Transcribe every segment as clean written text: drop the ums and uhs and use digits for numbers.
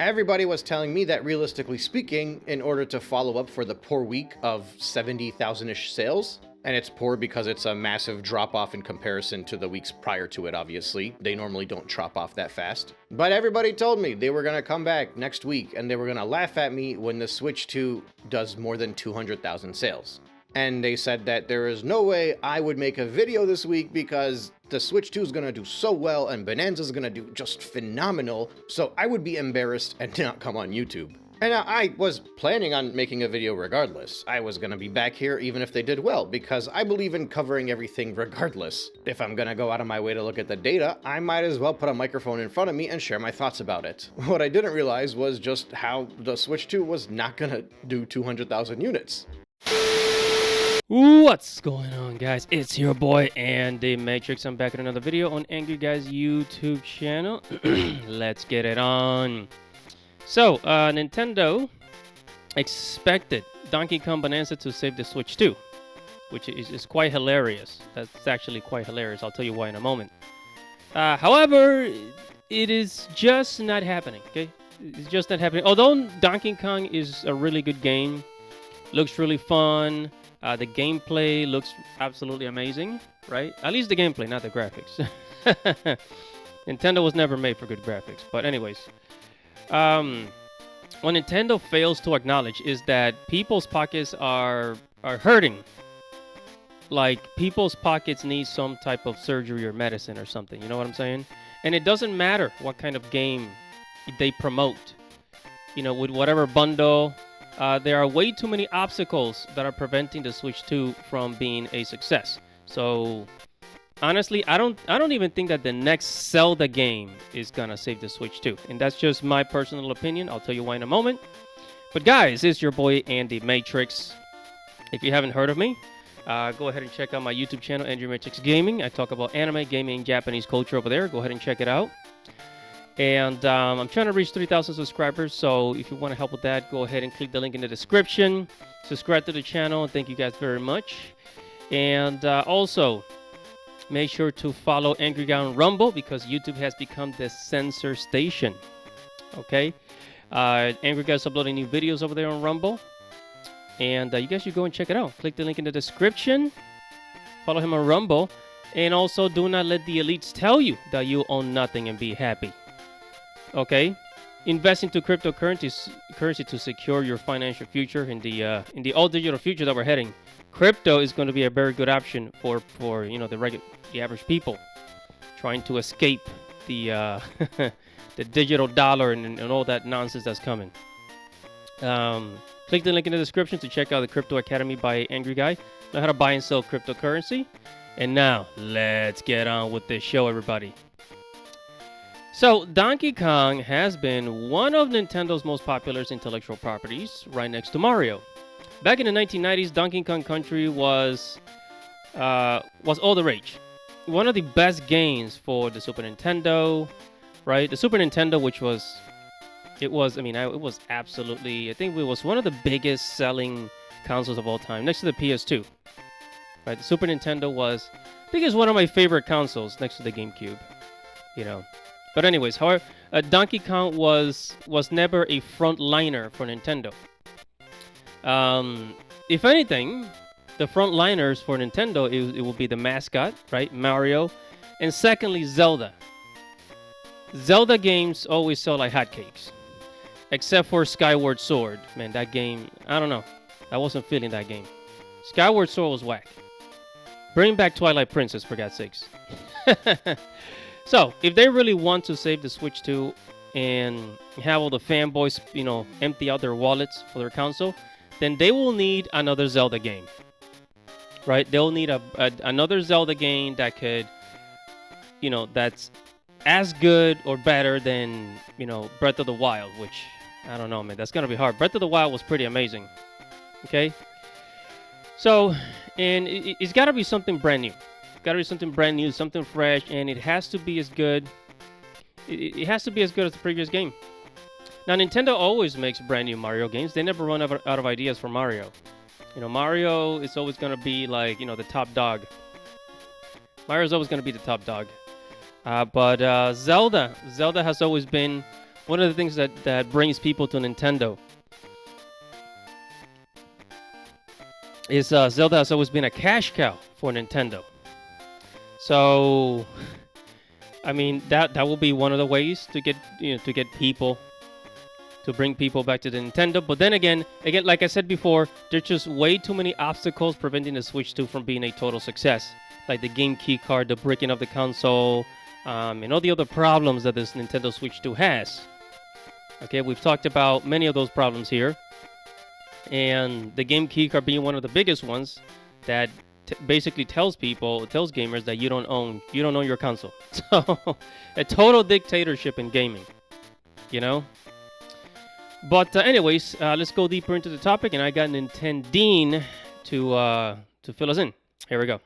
Everybody was telling me that realistically speaking, in order to follow up for the poor week of 70,000-ish sales, and it's poor because it's a massive drop off in comparison to the weeks prior to it, obviously. They normally don't drop off that fast. But everybody told me they were gonna come back next week and they were gonna laugh at me when the Switch 2 does more than 200,000 sales. And they said that there is no way I would make a video this week because the Switch 2 is gonna do so well and Bonanza's gonna do just phenomenal, so I would be embarrassed and not come on YouTube. And I was planning on making a video regardless. I was gonna be back here even if they did well, because I believe in covering everything regardless. If I'm gonna go out of my way to look at the data, I might as well put a microphone in front of me and share my thoughts about it. What I didn't realize was just how the Switch 2 was not gonna do 200,000 units. What's going on, guys? It's your boy Andy Matrix. I'm back with another video on Angry Guys YouTube channel. Let's get it on. So, Nintendo expected Donkey Kong Bonanza to save the Switch 2, which is quite hilarious. That's actually quite hilarious. I'll tell you why in a moment. However, it is just not happening, okay? It's just not happening. Although Donkey Kong is a really good game, looks really fun, the gameplay looks absolutely amazing, right? At least the gameplay, not the graphics. Nintendo was never made for good graphics. But anyways, what Nintendo fails to acknowledge is that people's pockets are hurting. Like, people's pockets need some type of surgery or medicine or something. You know what I'm saying? And it doesn't matter what kind of game they promote. You know, with whatever bundle, there are way too many obstacles that are preventing the Switch 2 from being a success. So, honestly, I don't even think that the next Zelda game is gonna save the Switch 2. And that's just my personal opinion. I'll tell you why in a moment. But guys, it's your boy Andy Matrix. If you haven't heard of me, go ahead and check out my YouTube channel, Andy Matrix Gaming. I talk about anime, gaming, and Japanese culture over there. Go ahead and check it out. And I'm trying to reach 3,000 subscribers, so if you want to help with that, go ahead and click the link in the description. Subscribe to the channel, and thank you guys very much. And also, make sure to follow Angry Guy on Rumble, because YouTube has become the censor station. Okay? Angry Guy's uploading new videos over there on Rumble. And you guys should go and check it out. Click the link in the description. Follow him on Rumble. And also, do not let the elites tell you that you own nothing and be happy. Okay, invest into cryptocurrency to secure your financial future in the all digital future that we're heading. Crypto is going to be a very good option for you know the average people trying to escape the the digital dollar and all that nonsense that's coming. Click the link in the description to check out the Crypto Academy by Angry Guy. Know how to buy and sell cryptocurrency. And now let's get on with this show, everybody. So, Donkey Kong has been one of Nintendo's most popular intellectual properties, right next to Mario. Back in the 1990s, Donkey Kong Country was all the rage. One of the best games for the Super Nintendo, right? The Super Nintendo, it was absolutely, I think it was one of the biggest selling consoles of all time, next to the PS2. Right? The Super Nintendo was, I think it's one of my favorite consoles next to the GameCube, you know. But anyways, however, Donkey Kong was never a frontliner for Nintendo. If anything, the frontliners for Nintendo, it will be the mascot, right? Mario. And secondly, Zelda. Zelda games always sell like hotcakes. Except for Skyward Sword. Man, that game, I don't know. I wasn't feeling that game. Skyward Sword was whack. Bring back Twilight Princess, for God's sakes. So, if they really want to save the Switch 2 and have all the fanboys, you know, empty out their wallets for their console, then they will need another Zelda game. Right? They'll need another Zelda game that could, you know, that's as good or better than, you know, Breath of the Wild, which, I don't know, man, that's going to be hard. Breath of the Wild was pretty amazing. Okay? So, and it's got to be something brand new. Got to be something brand new, something fresh, and it has to be as good. It has to be as good as the previous game. Now, Nintendo always makes brand new Mario games. They never run out of ideas for Mario. You know, Mario is always going to be like, you know, the top dog. Mario's always going to be the top dog. But Zelda has always been one of the things that brings people to Nintendo is Zelda has always been a cash cow for Nintendo. So, I mean, that will be one of the ways to get people to bring people back to the Nintendo. But then again, like I said before, there's just way too many obstacles preventing the Switch 2 from being a total success, like the game key card, the breaking of the console, and all the other problems that this Nintendo Switch 2 has. Okay, we've talked about many of those problems here, and the game key card being one of the biggest ones that basically tells gamers that you don't own your console. So, a total dictatorship in gaming, you know. But anyways, let's go deeper into the topic, and I got Nintendine to fill us in. Here we go.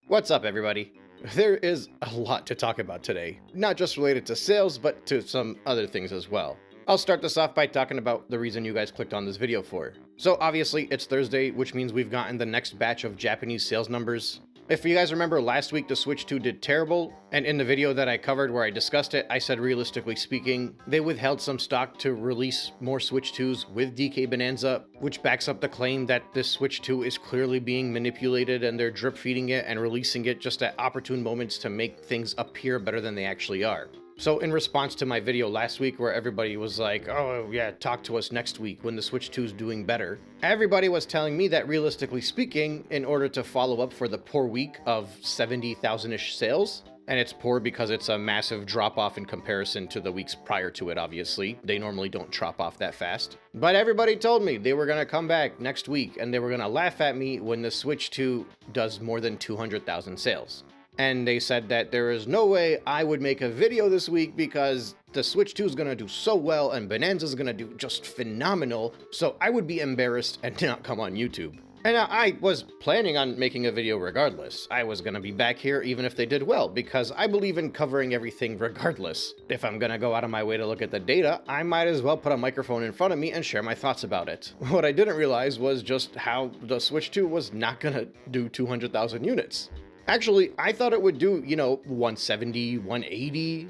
What's up, everybody? There is a lot to talk about today, not just related to sales, but to some other things as well. I'll start this off by talking about the reason you guys clicked on this video for. So obviously it's Thursday, which means we've gotten the next batch of Japanese sales numbers. If you guys remember last week, the Switch 2 did terrible, and in the video that I covered where I discussed it, I said realistically speaking, they withheld some stock to release more Switch 2s with DK Bonanza, which backs up the claim that this Switch 2 is clearly being manipulated and they're drip feeding it and releasing it just at opportune moments to make things appear better than they actually are. So in response to my video last week where everybody was like, oh yeah, talk to us next week when the Switch 2 is doing better, everybody was telling me that realistically speaking, in order to follow up for the poor week of 70,000-ish sales, and it's poor because it's a massive drop off in comparison to the weeks prior to it, obviously. They normally don't drop off that fast. But everybody told me they were gonna come back next week and they were gonna laugh at me when the Switch 2 does more than 200,000 sales. And they said that there is no way I would make a video this week because the Switch 2 is going to do so well and Bonanza is going to do just phenomenal, so I would be embarrassed and not come on YouTube. And I was planning on making a video regardless. I was going to be back here even if they did well, because I believe in covering everything regardless. If I'm going to go out of my way to look at the data, I might as well put a microphone in front of me and share my thoughts about it. What I didn't realize was just how the Switch 2 was not going to do 200,000 units. Actually, I thought it would do, 170, 180,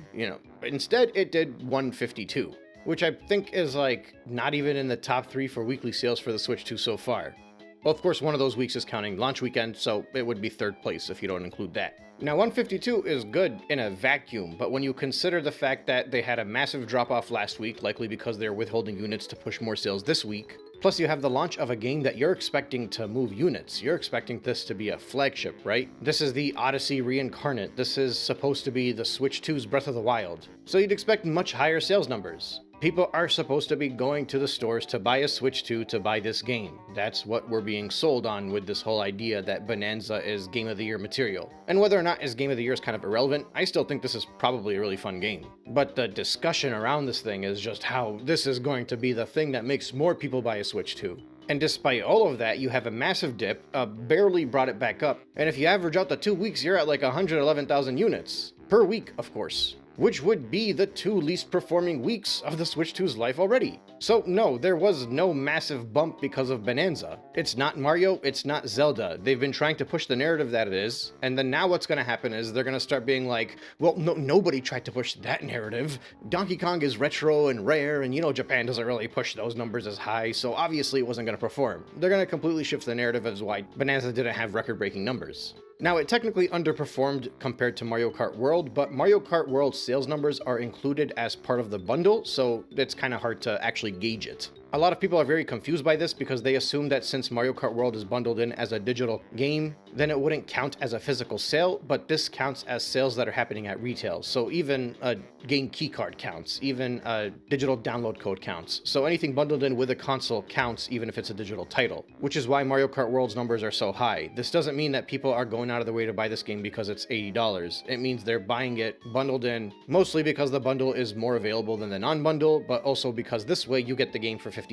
Instead, it did 152, which I think is not even in the top 3 for weekly sales for the Switch 2 so far. Well, of course, one of those weeks is counting launch weekend, so it would be 3rd place if you don't include that. Now, 152 is good in a vacuum, but when you consider the fact that they had a massive drop-off last week, likely because they're withholding units to push more sales this week, plus you have the launch of a game that you're expecting to move units. You're expecting this to be a flagship, right? This is the Odyssey reincarnate. This is supposed to be the Switch 2's Breath of the Wild. So you'd expect much higher sales numbers. People are supposed to be going to the stores to buy a Switch 2 to buy this game. That's what we're being sold on with this whole idea that Bonanza is Game of the Year material. And whether or not is Game of the Year is kind of irrelevant, I still think this is probably a really fun game. But the discussion around this thing is just how this is going to be the thing that makes more people buy a Switch 2. And despite all of that, you have a massive dip, barely brought it back up, and if you average out the 2 weeks, you're at 111,000 units. Per week, of course. Which would be the 2 least performing weeks of the Switch 2's life already. So no, there was no massive bump because of Bonanza. It's not Mario, it's not Zelda. They've been trying to push the narrative that it is, and then now what's gonna happen is they're gonna start being like, well, no, nobody tried to push that narrative. Donkey Kong is retro and rare, and Japan doesn't really push those numbers as high, so obviously it wasn't gonna perform. They're gonna completely shift the narrative as why Bonanza didn't have record-breaking numbers. Now, it technically underperformed compared to Mario Kart World, but Mario Kart World's sales numbers are included as part of the bundle, so it's kind of hard to actually gauge it. A lot of people are very confused by this because they assume that since Mario Kart World is bundled in as a digital game, then it wouldn't count as a physical sale, but this counts as sales that are happening at retail. So even a game keycard counts, even a digital download code counts. So anything bundled in with a console counts even if it's a digital title, which is why Mario Kart World's numbers are so high. This doesn't mean that people are going out of their way to buy this game because it's $80. It means they're buying it bundled in, mostly because the bundle is more available than the non-bundle, but also because this way you get the game for $50.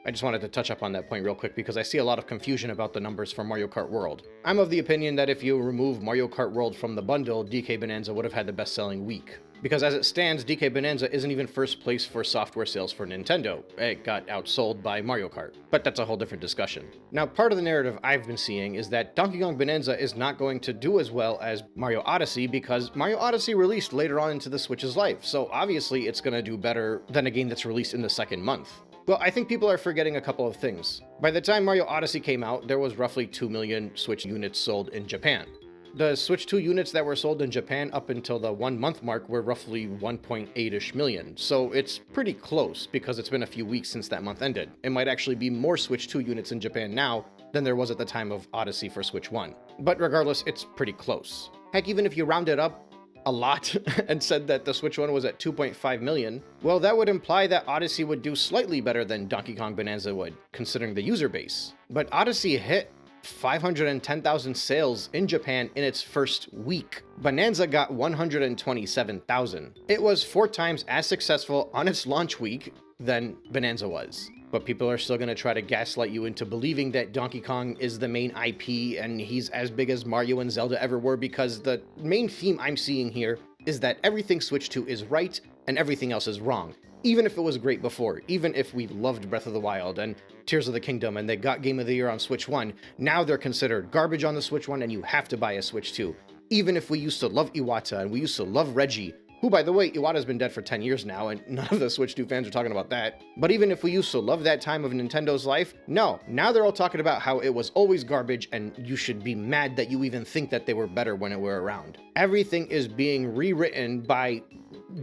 I just wanted to touch up on that point real quick because I see a lot of confusion about the numbers for Mario Kart World. I'm of the opinion that if you remove Mario Kart World from the bundle, DK Bonanza would have had the best-selling week. Because as it stands, DK Bonanza isn't even first place for software sales for Nintendo. It got outsold by Mario Kart. But that's a whole different discussion. Now, part of the narrative I've been seeing is that Donkey Kong Bonanza is not going to do as well as Mario Odyssey because Mario Odyssey released later on into the Switch's life, so obviously it's going to do better than a game that's released in the second month. Well, I think people are forgetting a couple of things. By the time Mario Odyssey came out, there was roughly 2 million Switch units sold in Japan. The Switch 2 units that were sold in Japan up until the 1 month mark were roughly 1.8-ish million, so it's pretty close because it's been a few weeks since that month ended. It might actually be more Switch 2 units in Japan now than there was at the time of Odyssey for Switch 1. But regardless, it's pretty close. Heck, even if you round it up a lot and said that the Switch 1 was at 2.5 million, well, that would imply that Odyssey would do slightly better than Donkey Kong Bonanza would, considering the user base. But Odyssey hit 510,000 sales in Japan in its first week. Bonanza got 127,000. It was 4 times as successful on its launch week than Bonanza was. But people are still going to try to gaslight you into believing that Donkey Kong is the main IP and he's as big as Mario and Zelda ever were, because the main theme I'm seeing here is that everything Switch 2 is right and everything else is wrong. Even if it was great before, even if we loved Breath of the Wild and Tears of the Kingdom and they got Game of the Year on Switch 1, now they're considered garbage on the Switch 1 and you have to buy a Switch 2. Even if we used to love Iwata and we used to love Reggie, who, by the way, Iwata's been dead for 10 years now, and none of the Switch 2 fans are talking about that. But even if we used to love that time of Nintendo's life, no, now they're all talking about how it was always garbage and you should be mad that you even think that they were better when it were around. Everything is being rewritten by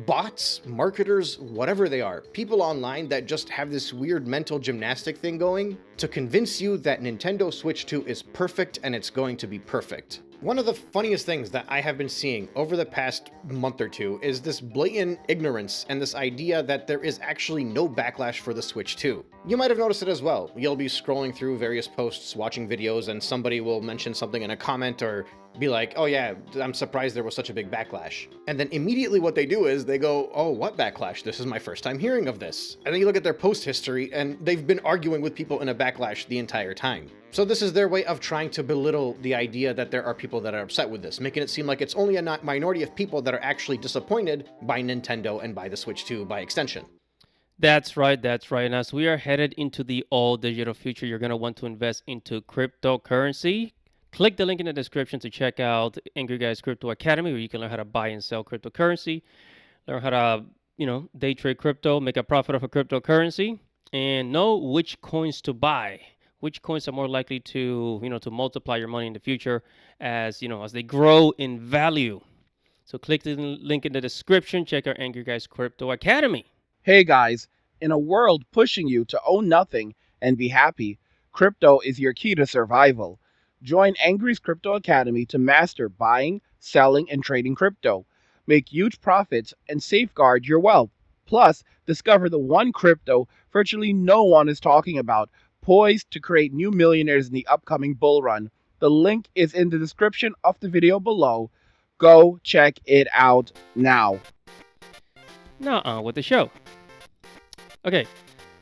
bots, marketers, whatever they are, people online that just have this weird mental gymnastic thing going to convince you that Nintendo Switch 2 is perfect and it's going to be perfect. One of the funniest things that I have been seeing over the past month or two is this blatant ignorance and this idea that there is actually no backlash for the Switch 2. You might have noticed it as well. You'll be scrolling through various posts, watching videos, and somebody will mention something in a comment or be like, oh yeah, I'm surprised there was such a big backlash. And then immediately what they do is they go, oh, what backlash? This is my first time hearing of this. And then you look at their post history and they've been arguing with people in a backlash the entire time. So this is their way of trying to belittle the idea that there are people that are upset with this, making it seem like it's only a minority of people that are actually disappointed by Nintendo and by the Switch 2 by extension. That's right. And as we are headed into the all digital future, you're going to want to invest into cryptocurrency. Click the link in the description to check out Angry Guys Crypto Academy, where you can learn how to buy and sell cryptocurrency, learn how to, day trade crypto, make a profit off of cryptocurrency, and know which coins to buy, which coins are more likely to, to multiply your money in the future as they grow in value. So click the link in the description, check out Angry Guys Crypto Academy. Hey guys, in a world pushing you to own nothing and be happy, crypto is your key to survival. Join Angry's Crypto Academy to master buying, selling, and trading crypto. Make huge profits and safeguard your wealth. Plus, discover the one crypto virtually no one is talking about, poised to create new millionaires in the upcoming bull run. The link is in the description of the video below. Go check it out now. Now on with the show. Okay,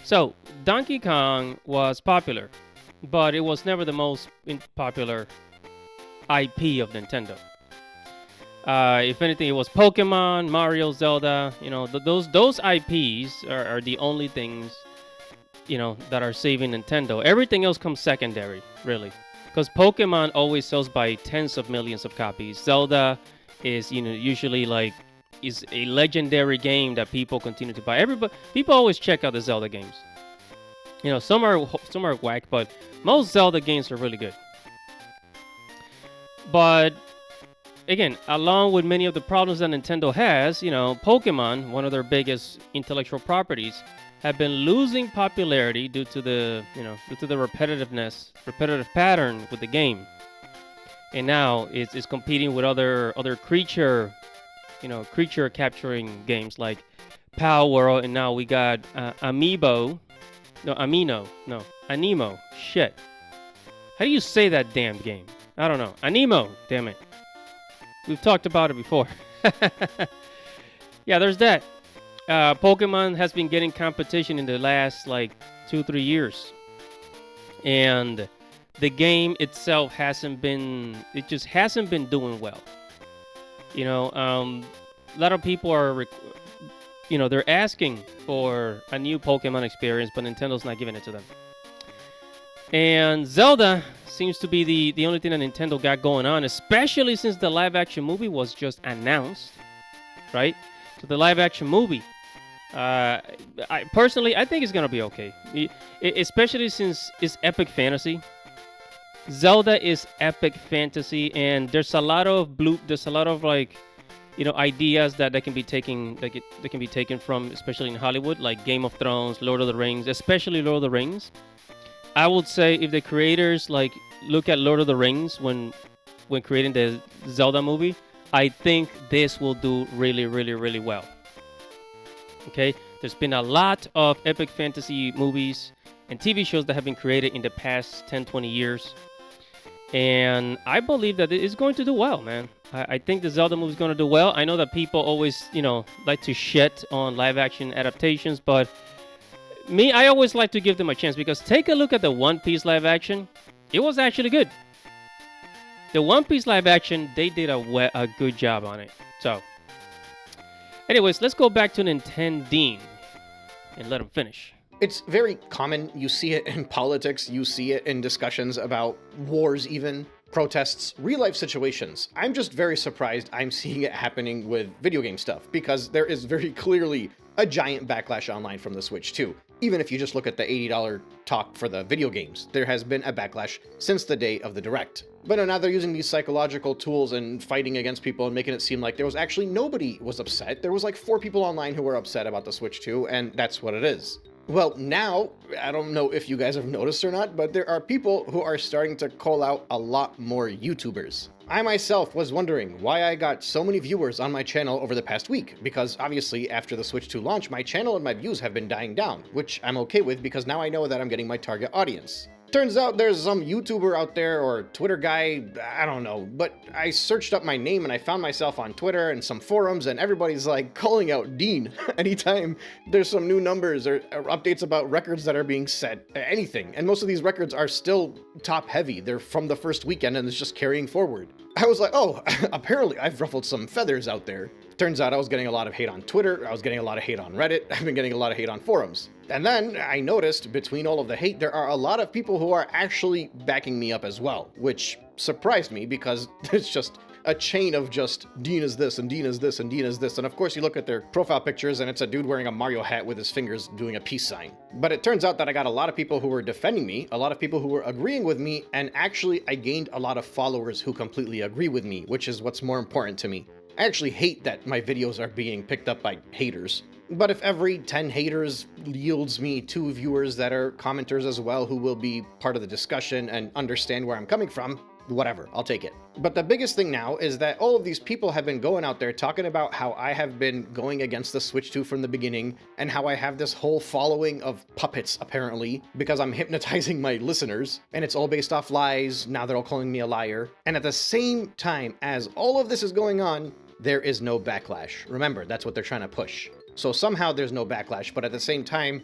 so Donkey Kong was popular, but it was never the most popular IP of Nintendo. If anything, it was Pokemon, Mario, Zelda. Those IPs are the only things that are saving Nintendo. Everything else comes secondary, really, because Pokemon always sells by tens of millions of copies. Zelda is usually is a legendary game that people continue to buy. People always check out the Zelda games. Some are whack, but most Zelda games are really good. But again, along with many of the problems that Nintendo has, Pokemon, one of their biggest intellectual properties, have been losing popularity due to the repetitive pattern with the game. And now it's competing with other creature capturing games like Pal World, and now we got Anemo. Shit. How do you say that damn game? I don't know. Anemo, damn it. We've talked about it before. Yeah, there's that. Pokemon has been getting competition in the last 2-3 years. And the game itself hasn't been doing well. lot of people are, they're asking for a new Pokemon experience, but Nintendo's not giving it to them. And Zelda seems to be the only thing that Nintendo got going on, especially since the live-action movie was just announced, right? So the live-action movie, I think it's gonna be okay, especially since it's epic fantasy. Zelda is epic fantasy, and there's a lot of ideas that can be taken that can be taken from, especially in Hollywood, like Game of Thrones, Lord of the Rings, especially Lord of the Rings. I would say if the creators look at Lord of the Rings when creating the Zelda movie, I think this will do really, really, really well. Okay, there's been a lot of epic fantasy movies and TV shows that have been created in the past 10, 20 years. And I believe that it is going to do well, man. I think the Zelda movie is going to do well. I know that people always, like to shit on live action adaptations, but I always like to give them a chance, because take a look at the One Piece live action. It was actually good. The One Piece live action, they did a good job on it. So, anyways, let's go back to Nintendo and let them finish. It's very common. You see it in politics. You see it in discussions about wars, even protests, real life situations. I'm just very surprised I'm seeing it happening with video game stuff, because there is very clearly a giant backlash online from the Switch 2. Even if you just look at the $80 talk for the video games, there has been a backlash since the day of the Direct. But now they're using these psychological tools and fighting against people and making it seem like there was actually nobody was upset. There was like 4 people online who were upset about the Switch 2, and that's what it is. Well, now, I don't know if you guys have noticed or not, but there are people who are starting to call out a lot more YouTubers. I myself was wondering why I got so many viewers on my channel over the past week, because obviously after the Switch 2 launch, my channel and my views have been dying down, which I'm okay with because now I know that I'm getting my target audience. Turns out there's some YouTuber out there or Twitter guy, I don't know, but I searched up my name and I found myself on Twitter and some forums, and everybody's like calling out Dean anytime there's some new numbers or updates about records that are being set, anything. And most of these records are still top heavy. They're from the first weekend and it's just carrying forward. I was like, oh, apparently I've ruffled some feathers out there. Turns out I was getting a lot of hate on Twitter, I was getting a lot of hate on Reddit, I've been getting a lot of hate on forums. And then I noticed between all of the hate, there are a lot of people who are actually backing me up as well, which surprised me because it's just a chain of just Dean is this and Dean is this and Dean is this. And of course you look at their profile pictures and it's a dude wearing a Mario hat with his fingers doing a peace sign. But it turns out that I got a lot of people who were defending me, a lot of people who were agreeing with me, and actually I gained a lot of followers who completely agree with me, which is what's more important to me. I actually hate that my videos are being picked up by haters. But if every 10 haters yields me 2 viewers that are commenters as well who will be part of the discussion and understand where I'm coming from, whatever, I'll take it. But the biggest thing now is that all of these people have been going out there talking about how I have been going against the Switch 2 from the beginning, and how I have this whole following of puppets, apparently, because I'm hypnotizing my listeners, and it's all based off lies. Now they're all calling me a liar. And at the same time as all of this is going on, there is no backlash. Remember, that's what they're trying to push. So somehow there's no backlash, but at the same time,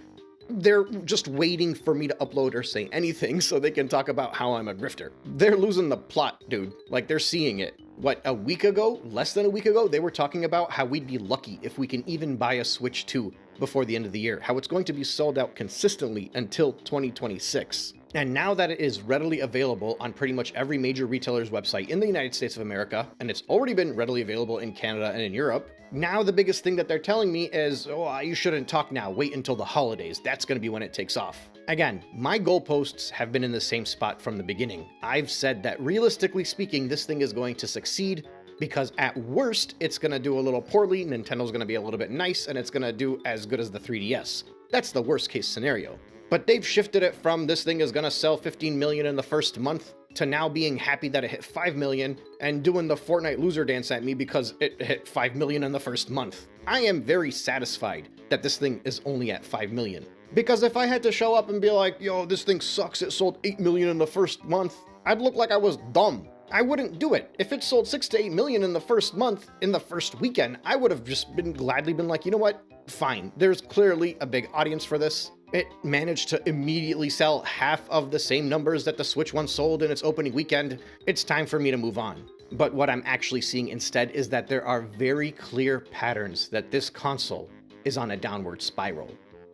they're just waiting for me to upload or say anything so they can talk about how I'm a grifter. They're losing the plot, dude. Like, they're seeing it. What, a week ago, less than a week ago, they were talking about how we'd be lucky if we can even buy a Switch 2 before the end of the year, how it's going to be sold out consistently until 2026. And now that it is readily available on pretty much every major retailer's website in the United States of America, and it's already been readily available in Canada and in Europe, now the biggest thing that they're telling me is, oh, you shouldn't talk now, wait until the holidays, that's going to be when it takes off. Again, my goalposts have been in the same spot from the beginning. I've said that realistically speaking, this thing is going to succeed, because at worst, it's going to do a little poorly, Nintendo's going to be a little bit nice, and it's going to do as good as the 3DS. That's the worst case scenario. But they've shifted it from this thing is going to sell 15 million in the first month to now being happy that it hit 5 million and doing the Fortnite loser dance at me because it hit 5 million in the first month. I am very satisfied that this thing is only at 5 million. Because if I had to show up and be like, yo, this thing sucks, it sold 8 million in the first month, I'd look like I was dumb. I wouldn't do it. If it sold 6 to 8 million in the first month, in the first weekend, I would have just gladly been like, you know what? Fine. There's clearly a big audience for this. It managed to immediately sell half of the same numbers that the Switch 1 sold in its opening weekend. It's time for me to move on. But what I'm actually seeing instead is that there are very clear patterns that this console is on a downward spiral.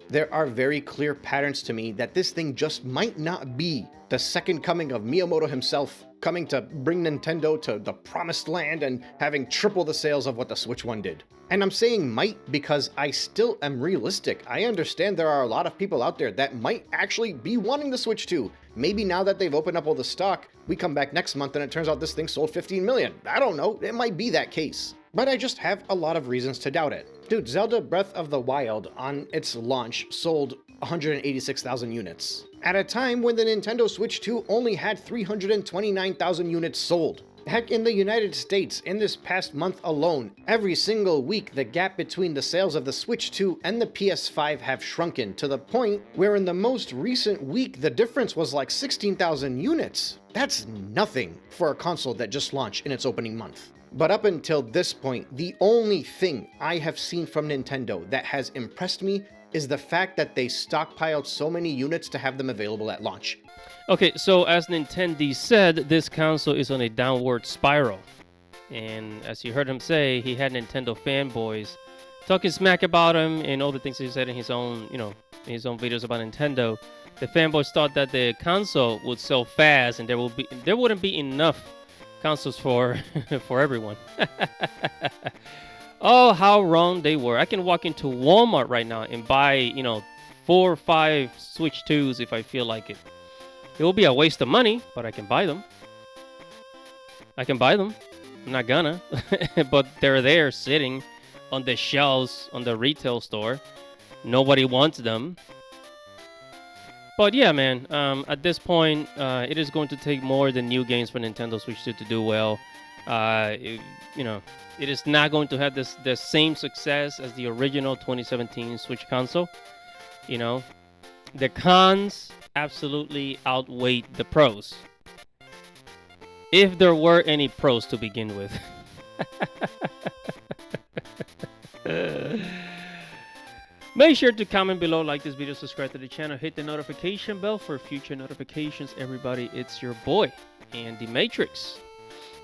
There are very clear patterns to me that this thing just might not be the second coming of Miyamoto himself coming to bring Nintendo to the promised land and having triple the sales of what the Switch 1 did. And I'm saying might because I still am realistic. I understand there are a lot of people out there that might actually be wanting the Switch 2. Maybe now that they've opened up all the stock, we come back next month and it turns out this thing sold 15 million. I don't know, it might be that case. But I just have a lot of reasons to doubt it. Dude, Zelda Breath of the Wild on its launch sold 186,000 units, at a time when the Nintendo Switch 2 only had 329,000 units sold. Heck, in the United States, in this past month alone, every single week the gap between the sales of the Switch 2 and the PS5 have shrunken to the point where in the most recent week the difference was like 16,000 units. That's nothing for a console that just launched in its opening month. But up until this point, the only thing I have seen from Nintendo that has impressed me is the fact that they stockpiled so many units to have them available at launch. Okay, so as Nintendo said, this console is on a downward spiral. And as you heard him say, he had Nintendo fanboys talking smack about him and all the things he said in his own, his own videos about Nintendo. The fanboys thought that the console would sell fast and there wouldn't be enough consoles for for everyone. Oh, how wrong they were. I can walk into Walmart right now and buy, 4 or 5 Switch 2s if I feel like it. It will be a waste of money, but I can buy them. I'm not gonna. But they're there sitting on the shelves on the retail store. Nobody wants them. But yeah, man, at this point, it is going to take more than new games for Nintendo Switch 2 to do well. It is not going to have the same success as the original 2017 Switch console. The cons absolutely outweigh the pros. If there were any pros to begin with. Make sure to comment below, like this video, subscribe to the channel, hit the notification bell for future notifications. Everybody, it's your boy, Andy Matrix.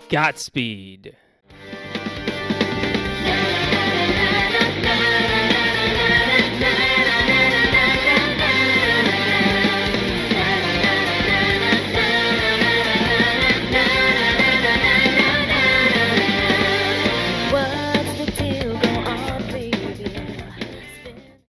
Godspeed.